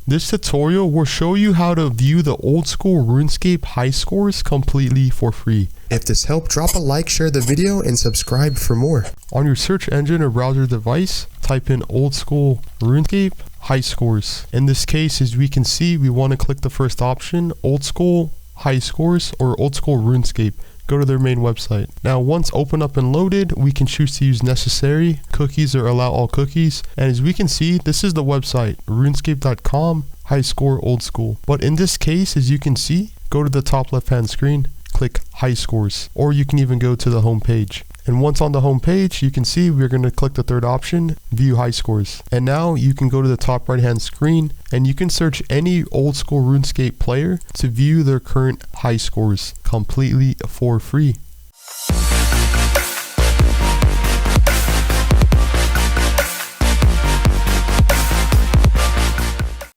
This tutorial will show you how to view the old school RuneScape Highscores completely for free. If this helped, drop a like, share the video, and subscribe for more. On your search engine or browser device, type in old school RuneScape Highscores. In this case, as we can see, we want to click the first option, old school Highscores or old school RuneScape. Go to their main website. Now once open up and loaded, we can choose to use necessary cookies or allow all cookies. And as we can see, this is the website, runescape.com Highscore old school. But in this case, as you can see, go to the top left hand screen, click Highscores, or you can even go to the home page. And once on the home page, you can see we're going to click the third option, view Highscores. And now you can go to the top right hand screen and you can search any old school RuneScape player to view their current Highscores completely for free.